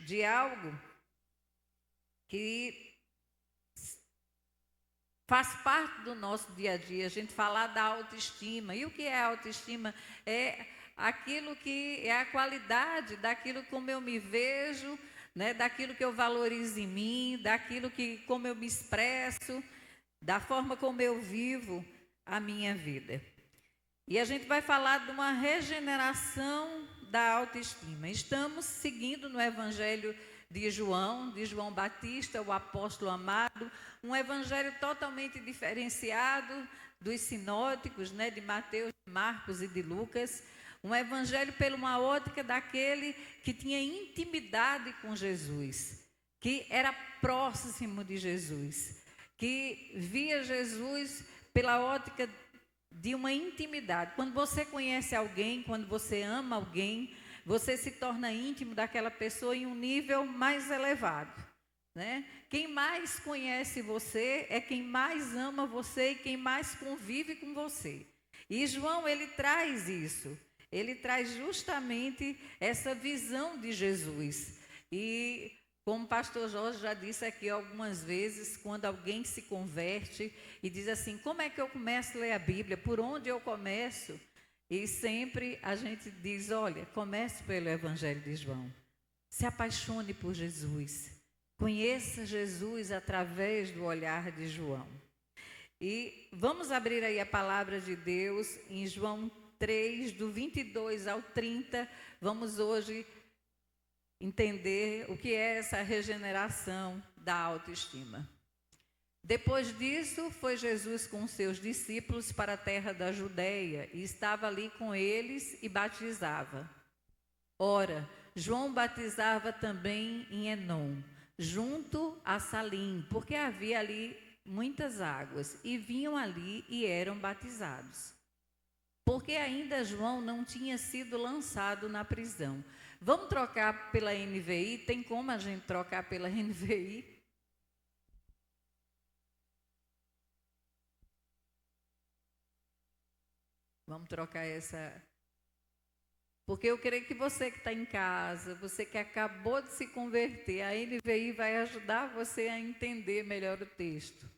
de algo que faz parte do nosso dia a dia, a gente falar da autoestima. E o que é autoestima? É aquilo que é a qualidade daquilo como eu me vejo, né, daquilo que eu valorizo em mim, daquilo que como eu me expresso, da forma como eu vivo a minha vida. E a gente vai falar de uma regeneração da autoestima. Estamos seguindo no Evangelho de João Batista, o apóstolo amado, um evangelho totalmente diferenciado dos sinóticos, né, de Mateus, de Marcos e de Lucas, um evangelho pela uma ótica daquele que tinha intimidade com Jesus, que era próximo de Jesus, que via Jesus pela ótica de uma intimidade. Quando você conhece alguém, quando você ama alguém, você se torna íntimo daquela pessoa em um nível mais elevado, né? Quem mais conhece você é quem mais ama você e quem mais convive com você. E João, ele traz isso. Ele traz justamente essa visão de Jesus. E como o pastor Jorge já disse aqui algumas vezes, quando alguém se converte e diz assim, como é que eu começo a ler a Bíblia? Por onde eu começo? E sempre a gente diz, olha, comece pelo Evangelho de João. Se apaixone por Jesus. Conheça Jesus através do olhar de João. E vamos abrir aí a palavra de Deus em João 3, do 22 ao 30. Vamos hoje entender o que é essa regeneração da autoestima. Depois disso, foi Jesus com seus discípulos para a terra da Judeia e estava ali com eles e batizava. Ora, João batizava também em Enom, junto a Salim, porque havia ali muitas águas, e vinham ali e eram batizados. Porque ainda João não tinha sido lançado na prisão. Vamos trocar pela NVI? Tem como a gente trocar pela NVI? Vamos trocar essa. Porque eu creio que você que está em casa, você que acabou de se converter, a NVI vai ajudar você a entender melhor o texto.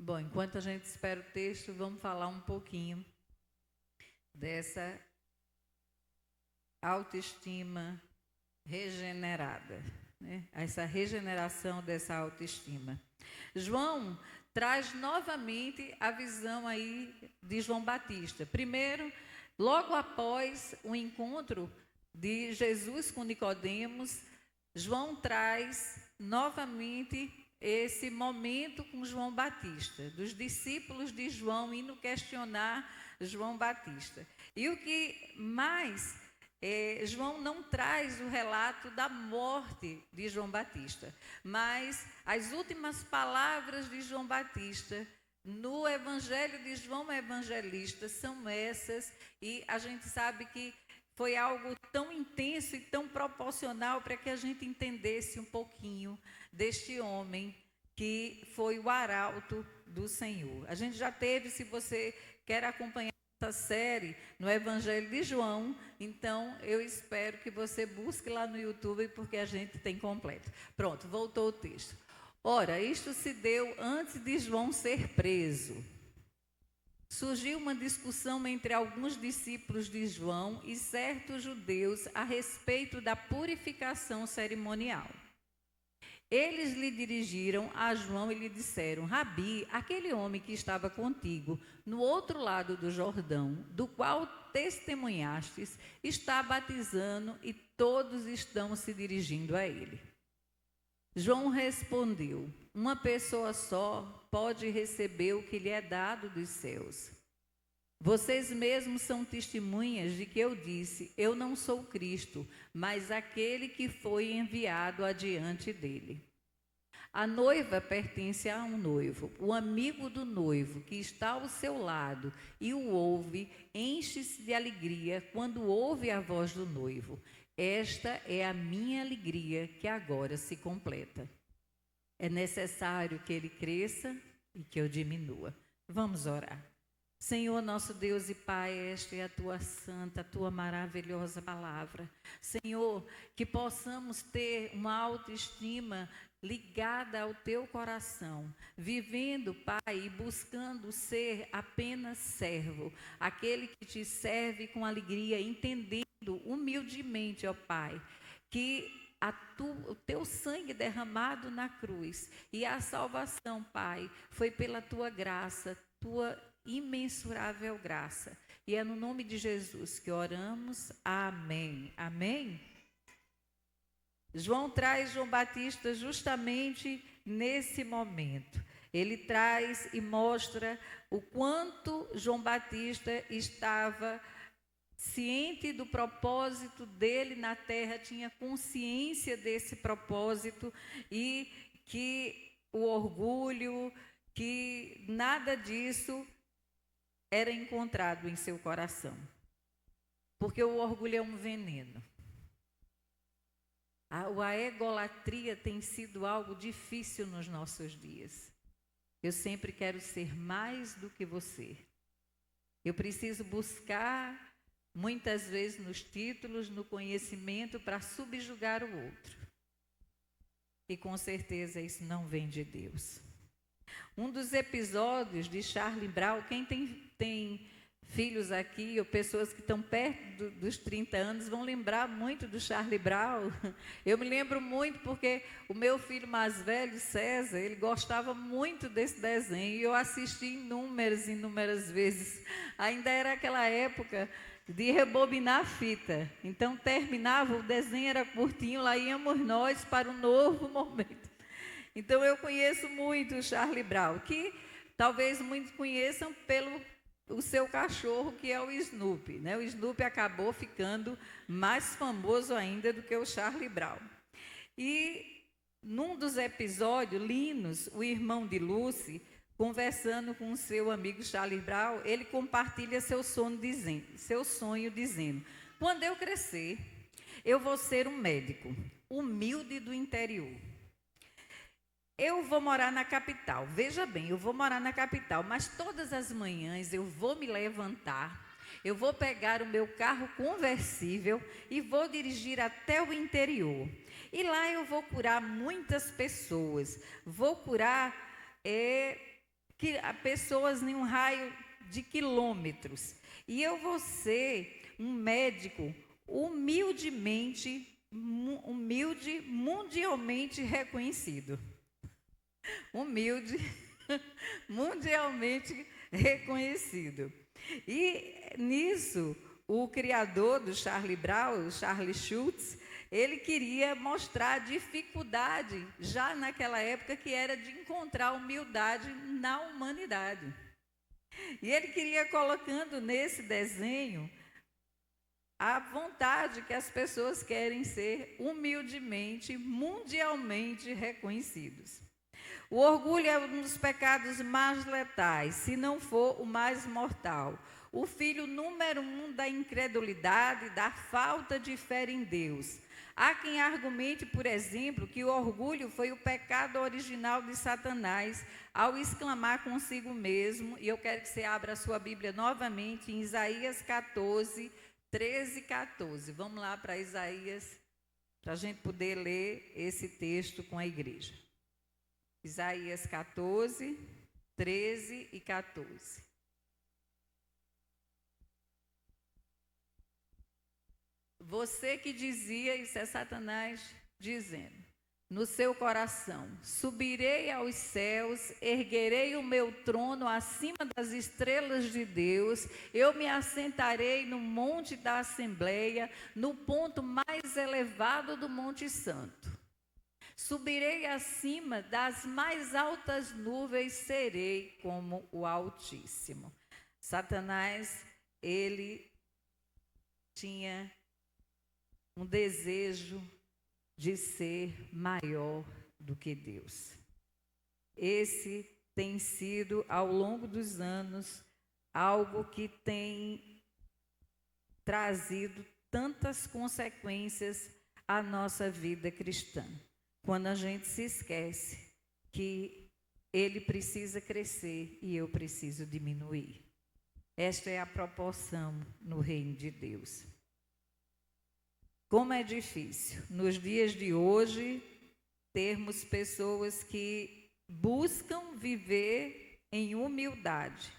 Bom, enquanto a gente espera o texto, vamos falar um pouquinho dessa autoestima regenerada, né? Essa regeneração dessa autoestima. João traz novamente a visão aí de João Batista. Primeiro, logo após o encontro de Jesus com Nicodemos, João traz novamente esse momento com João Batista, dos discípulos de João indo questionar João Batista. E o que mais, João não traz o relato da morte de João Batista, mas as últimas palavras de João Batista no Evangelho de João Evangelista são essas, e a gente sabe que foi algo tão intenso e tão proporcional para que a gente entendesse um pouquinho deste homem que foi o arauto do Senhor. A gente já teve, se você quer acompanhar essa série no Evangelho de João, então eu espero que você busque lá no YouTube, porque a gente tem completo. Pronto, voltou o texto. Ora, isto se deu antes de João ser preso. Surgiu uma discussão entre alguns discípulos de João e certos judeus a respeito da purificação cerimonial. Eles lhe dirigiram a João e lhe disseram, Rabi, aquele homem que estava contigo no outro lado do Jordão, do qual testemunhastes, está batizando e todos estão se dirigindo a ele. João respondeu, uma pessoa só pode receber o que lhe é dado dos céus. Vocês mesmos são testemunhas de que eu disse, eu não sou Cristo, mas aquele que foi enviado adiante dele. A noiva pertence a um noivo, o amigo do noivo que está ao seu lado e o ouve, enche-se de alegria quando ouve a voz do noivo. Esta é a minha alegria que agora se completa. É necessário que ele cresça e que eu diminua. Vamos orar. Senhor, nosso Deus e Pai, esta é a tua santa, a tua maravilhosa palavra. Senhor, que possamos ter uma autoestima ligada ao teu coração, vivendo, Pai, e buscando ser apenas servo, aquele que te serve com alegria, entendendo humildemente, ó Pai, que o teu sangue derramado na cruz e a salvação, Pai, foi pela tua graça, tua imensurável graça. E é no nome de Jesus que oramos. Amém. Amém. João traz João Batista justamente nesse momento. Ele traz e mostra o quanto João Batista estava ciente do propósito dele na terra, tinha consciência desse propósito e que o orgulho, que nada disso era encontrado em seu coração. Porque o orgulho é um veneno. A egolatria tem sido algo difícil nos nossos dias. Eu sempre quero ser mais do que você. Eu preciso buscar, muitas vezes, nos títulos, no conhecimento, para subjugar o outro. E com certeza isso não vem de Deus. Um dos episódios de Charlie Brown, quem tem filhos aqui, ou pessoas que estão perto dos 30 anos, vão lembrar muito do Charlie Brown. Eu me lembro muito porque o meu filho mais velho, César, ele gostava muito desse desenho, e eu assisti inúmeras vezes. Ainda era aquela época de rebobinar a fita. Então, terminava, o desenho era curtinho, lá íamos nós para um novo momento. Então, eu conheço muito o Charlie Brown, que talvez muitos conheçam pelo o seu cachorro, que é o Snoopy, né? O Snoopy acabou ficando mais famoso ainda do que o Charlie Brown. E, num dos episódios, Linus, o irmão de Lucy, conversando com o seu amigo Charlie Brown, ele compartilha seu sonho dizendo: quando eu crescer, eu vou ser um médico humilde do interior. Eu vou morar na capital. Veja bem, eu vou morar na capital, mas todas as manhãs eu vou me levantar, eu vou pegar o meu carro conversível e vou dirigir até o interior. E lá eu vou curar muitas pessoas. Vou curar pessoas em um raio de quilômetros. E eu vou ser um médico humilde, mundialmente reconhecido. Humilde, mundialmente reconhecido. E nisso, o criador do Charlie Brown, o Charlie Schultz, ele queria mostrar a dificuldade, já naquela época, que era de encontrar humildade na humanidade. E ele queria colocando nesse desenho a vontade que as pessoas querem ser humildemente, mundialmente reconhecidos. O orgulho é um dos pecados mais letais, se não for o mais mortal. O filho número 1 da incredulidade, da falta de fé em Deus. Há quem argumente, por exemplo, que o orgulho foi o pecado original de Satanás, ao exclamar consigo mesmo, e eu quero que você abra a sua Bíblia novamente em Isaías 14, 13 e 14. Vamos lá para Isaías, para a gente poder ler esse texto com a igreja. Isaías 14, 13 e 14. Você que dizia, isso é Satanás dizendo, no seu coração: subirei aos céus, erguerei o meu trono acima das estrelas de Deus, eu me assentarei no monte da Assembleia, no ponto mais elevado do Monte Santo. Subirei acima das mais altas nuvens, serei como o Altíssimo. Satanás, ele tinha um desejo de ser maior do que Deus. Esse tem sido, ao longo dos anos, algo que tem trazido tantas consequências à nossa vida cristã. Quando a gente se esquece que ele precisa crescer e eu preciso diminuir. Esta é a proporção no reino de Deus. Como é difícil, nos dias de hoje, termos pessoas que buscam viver em humildade.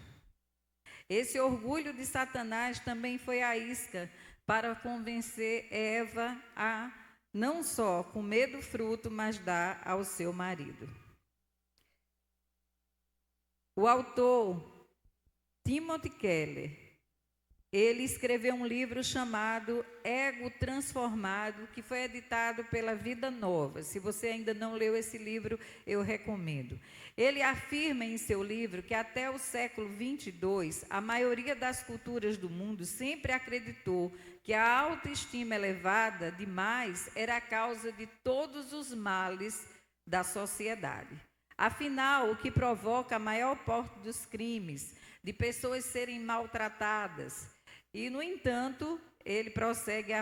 Esse orgulho de Satanás também foi a isca para convencer Eva a não só comer do fruto, mas dar ao seu marido. O autor Timothy Keller, ele escreveu um livro chamado Ego Transformado, que foi editado pela Vida Nova. Se você ainda não leu esse livro, eu recomendo. Ele afirma em seu livro que até o século 22, a maioria das culturas do mundo sempre acreditou que a autoestima elevada demais era a causa de todos os males da sociedade. Afinal, o que provoca a maior parte dos crimes, de pessoas serem maltratadas. E, no entanto, ele prossegue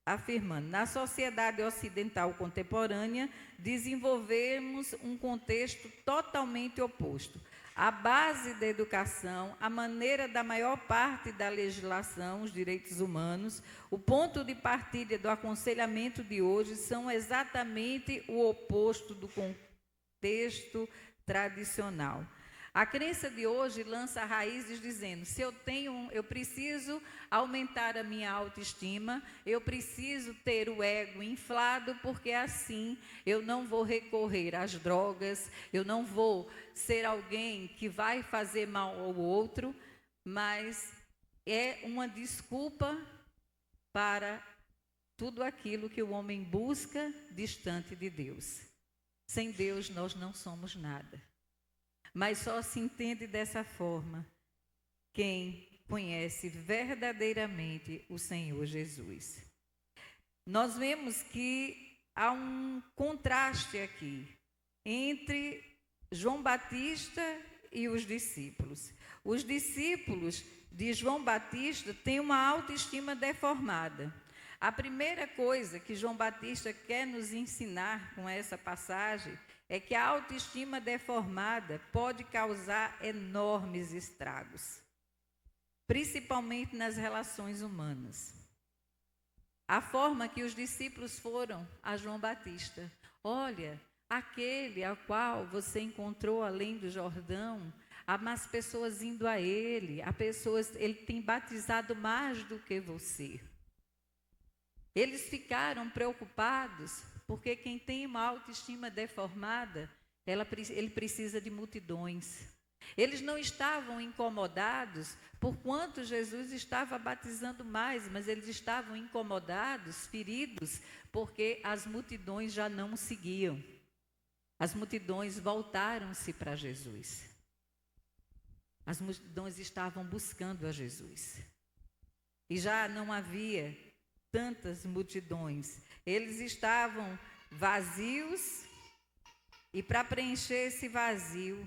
afirmando, na sociedade ocidental contemporânea, desenvolvemos um contexto totalmente oposto. A base da educação, a maneira da maior parte da legislação, os direitos humanos, o ponto de partida do aconselhamento de hoje são exatamente o oposto do contexto tradicional. A crença de hoje lança raízes dizendo, se eu preciso aumentar a minha autoestima, eu preciso ter o ego inflado, porque assim eu não vou recorrer às drogas, eu não vou ser alguém que vai fazer mal ao outro, mas é uma desculpa para tudo aquilo que o homem busca distante de Deus. Sem Deus nós não somos nada. Mas só se entende dessa forma quem conhece verdadeiramente o Senhor Jesus. Nós vemos que há um contraste aqui entre João Batista e os discípulos. Os discípulos de João Batista têm uma autoestima deformada. A primeira coisa que João Batista quer nos ensinar com essa passagem é que a autoestima deformada pode causar enormes estragos, principalmente nas relações humanas. A forma que os discípulos foram a João Batista, olha, aquele ao qual você encontrou além do Jordão, há mais pessoas indo a ele, ele tem batizado mais do que você. Eles ficaram preocupados, porque quem tem uma autoestima deformada, ele precisa de multidões. Eles não estavam incomodados por quanto Jesus estava batizando mais, mas eles estavam incomodados, feridos, porque as multidões já não o seguiam. As multidões voltaram-se para Jesus. As multidões estavam buscando a Jesus. E já não havia tantas multidões. Eles estavam vazios e para preencher esse vazio,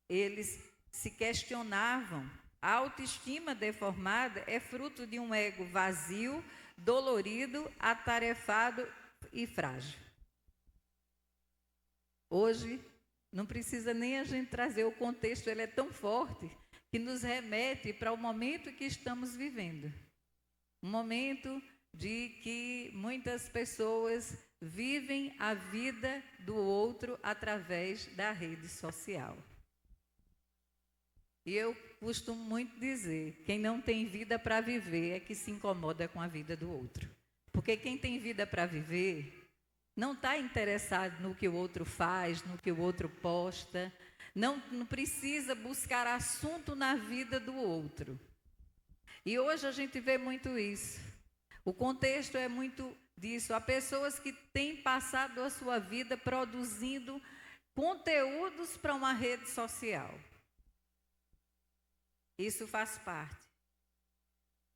eles se questionavam. A autoestima deformada é fruto de um ego vazio, dolorido, atarefado e frágil. Hoje, não precisa nem a gente trazer o contexto, ele é tão forte que nos remete para o momento que estamos vivendo. Um momento de que muitas pessoas vivem a vida do outro através da rede social. E eu costumo muito dizer, quem não tem vida para viver é que se incomoda com a vida do outro. Porque quem tem vida para viver não está interessado no que o outro faz, no que o outro posta, não precisa buscar assunto na vida do outro. E hoje a gente vê muito isso. O contexto é muito disso. Há pessoas que têm passado a sua vida produzindo conteúdos para uma rede social. Isso faz parte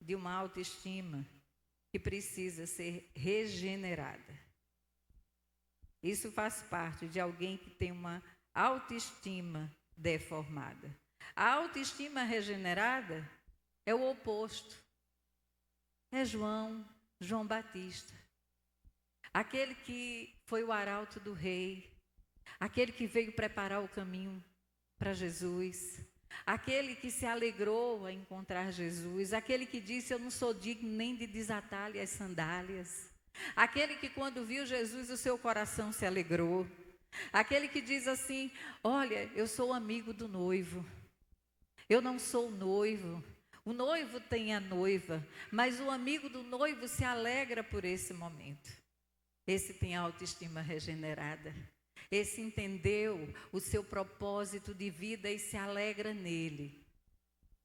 de uma autoestima que precisa ser regenerada. Isso faz parte de alguém que tem uma autoestima deformada. A autoestima regenerada é o oposto. É João Batista. Aquele que foi o arauto do rei. aquele que veio preparar o caminho para Jesus, aquele que se alegrou a encontrar Jesus, aquele que disse: eu não sou digno nem de desatar-lhe as sandálias, aquele que quando viu Jesus o seu coração se alegrou, aquele que diz assim: olha, eu sou amigo do noivo, eu não sou o noivo. O noivo tem a noiva, mas o amigo do noivo se alegra por esse momento. Esse tem a autoestima regenerada. Esse entendeu o seu propósito de vida e se alegra nele.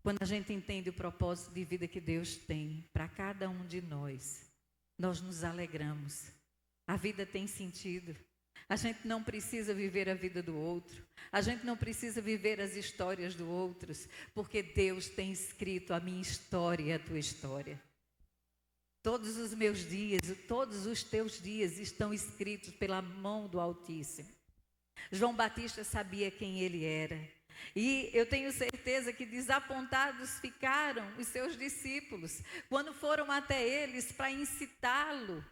Quando a gente entende o propósito de vida que Deus tem para cada um de nós, nós nos alegramos. A vida tem sentido. A gente não precisa viver a vida do outro. A gente não precisa viver as histórias do outros, porque Deus tem escrito a minha história e a tua história. Todos os meus dias, todos os teus dias estão escritos pela mão do Altíssimo. João Batista sabia quem ele era. E eu tenho certeza que desapontados ficaram os seus discípulos, quando foram até eles para incitá-lo,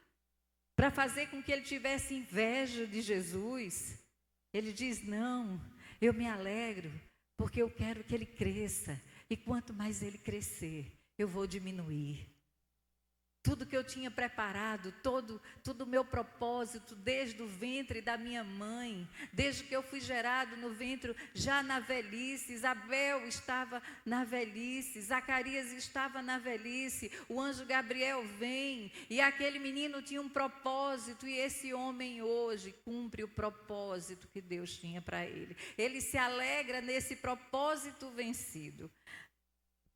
para fazer com que ele tivesse inveja de Jesus. Ele diz: não, eu me alegro, porque eu quero que ele cresça. E quanto mais ele crescer, eu vou diminuir. Tudo que eu tinha preparado, todo o meu propósito, desde o ventre da minha mãe, desde que eu fui gerado no ventre, já na velhice, Isabel estava na velhice, Zacarias estava na velhice, o anjo Gabriel vem, e aquele menino tinha um propósito, e esse homem hoje cumpre o propósito que Deus tinha para ele. Ele se alegra nesse propósito vencido.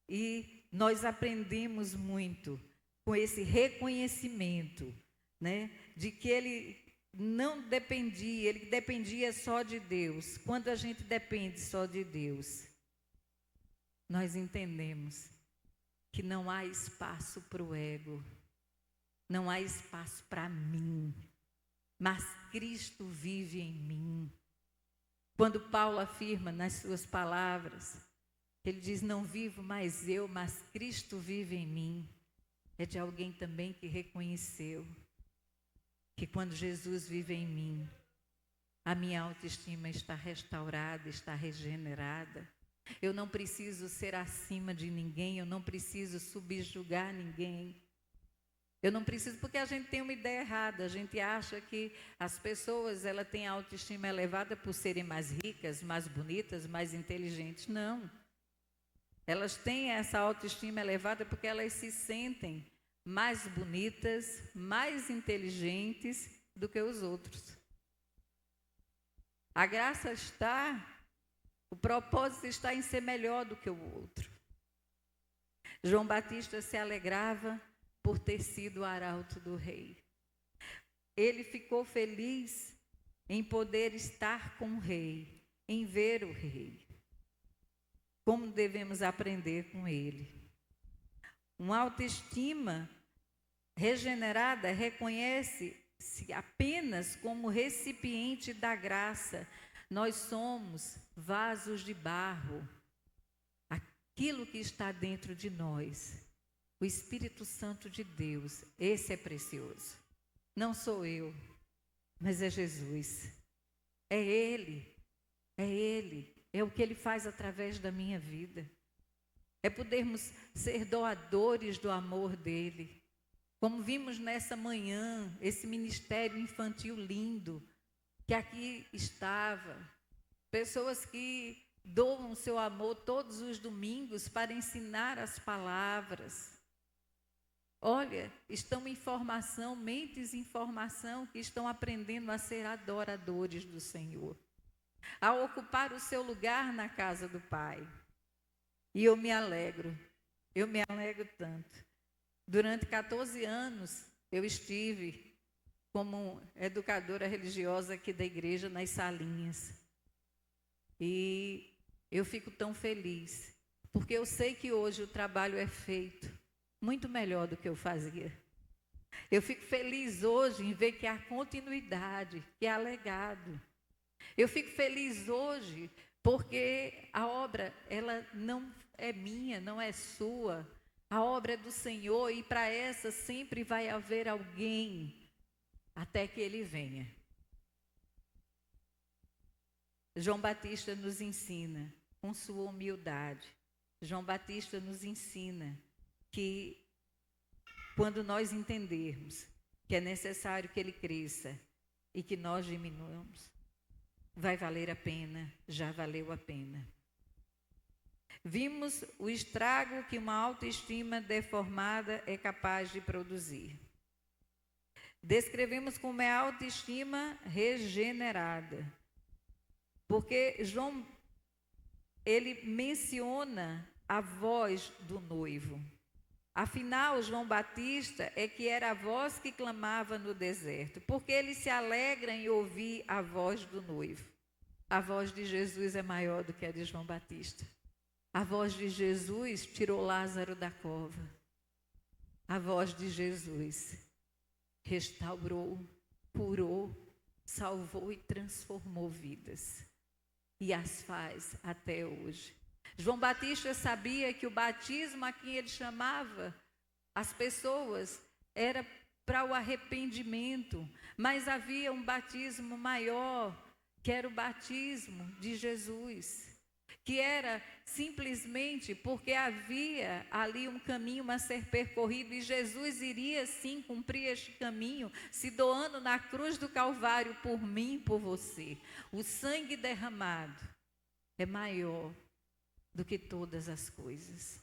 E nós aprendemos muito com esse reconhecimento, né, de que ele não dependia, ele dependia só de Deus. Quando a gente depende só de Deus, nós entendemos que não há espaço para o ego, não há espaço para mim, mas Cristo vive em mim. Quando Paulo afirma nas suas palavras, ele diz: não vivo mais eu, mas Cristo vive em mim. É de alguém também que reconheceu que quando Jesus vive em mim, a minha autoestima está restaurada, está regenerada. Eu não preciso ser acima de ninguém, eu não preciso subjugar ninguém. Eu não preciso, porque a gente tem uma ideia errada, a gente acha que as pessoas elas têm a autoestima elevada por serem mais ricas, mais bonitas, mais inteligentes. Não. Elas têm essa autoestima elevada porque elas se sentem mais bonitas, mais inteligentes do que os outros. A graça está, o propósito está em ser melhor do que o outro. João Batista se alegrava por ter sido o arauto do rei. Ele ficou feliz em poder estar com o rei, em ver o rei. Como devemos aprender com ele? Uma autoestima regenerada reconhece-se apenas como recipiente da graça. Nós somos vasos de barro. Aquilo que está dentro de nós, o Espírito Santo de Deus, esse é precioso. Não sou eu, mas é Jesus. É Ele, é Ele. É o que Ele faz através da minha vida. É podermos ser doadores do amor dEle. Como vimos nessa manhã, esse ministério infantil lindo, que aqui estava. Pessoas que doam seu amor todos os domingos para ensinar as palavras. Olha, estão em formação, mentes em formação, que estão aprendendo a ser adoradores do Senhor, a ocupar o seu lugar na casa do Pai. E eu me alegro tanto. Durante 14 anos, eu estive como educadora religiosa aqui da igreja, nas salinhas. E eu fico tão feliz, porque eu sei que hoje o trabalho é feito muito melhor do que eu fazia. Eu fico feliz hoje em ver que há continuidade, que há legado. Eu fico feliz hoje porque a obra, ela não é minha, não é sua. A obra é do Senhor e para essa sempre vai haver alguém até que Ele venha. João Batista nos ensina, com sua humildade, João Batista nos ensina que quando nós entendermos que é necessário que ele cresça e que nós diminuamos, vai valer a pena, já valeu a pena. Vimos o estrago que uma autoestima deformada é capaz de produzir. Descrevemos como é a autoestima regenerada. Porque João, ele menciona a voz do noivo. Afinal, João Batista é que era a voz que clamava no deserto, porque ele se alegra em ouvir a voz do noivo. A voz de Jesus é maior do que a de João Batista. A voz de Jesus tirou Lázaro da cova. A voz de Jesus restaurou, curou, salvou e transformou vidas. E as faz até hoje. João Batista sabia que o batismo a quem ele chamava as pessoas era para o arrependimento, mas havia um batismo maior, que era o batismo de Jesus, que era simplesmente porque havia ali um caminho a ser percorrido e Jesus iria sim cumprir este caminho, se doando na cruz do Calvário por mim e por você. O sangue derramado é maior do que todas as coisas.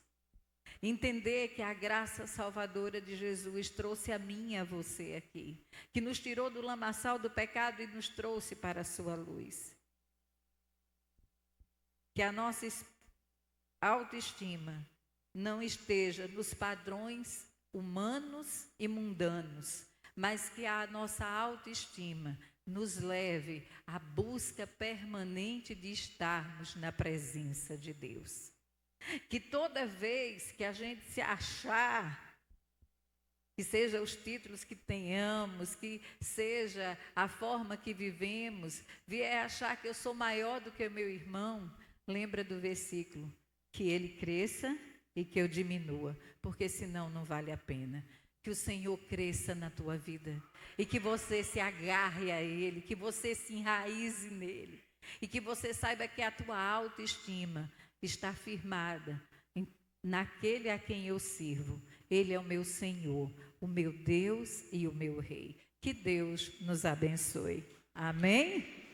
Entender que a graça salvadora de Jesus trouxe a mim e a você aqui, que nos tirou do lamaçal do pecado e nos trouxe para a sua luz. Que a nossa autoestima não esteja nos padrões humanos e mundanos, mas que a nossa autoestima nos leve à busca permanente de estarmos na presença de Deus. Que toda vez que a gente se achar, que seja os títulos que tenhamos, que seja a forma que vivemos, vier achar que eu sou maior do que o meu irmão, lembra do versículo, que ele cresça e que eu diminua, porque senão não vale a pena. Que o Senhor cresça na tua vida e que você se agarre a Ele, que você se enraize nele e que você saiba que a tua autoestima está firmada naquele a quem eu sirvo. Ele é o meu Senhor, o meu Deus e o meu Rei. Que Deus nos abençoe. Amém?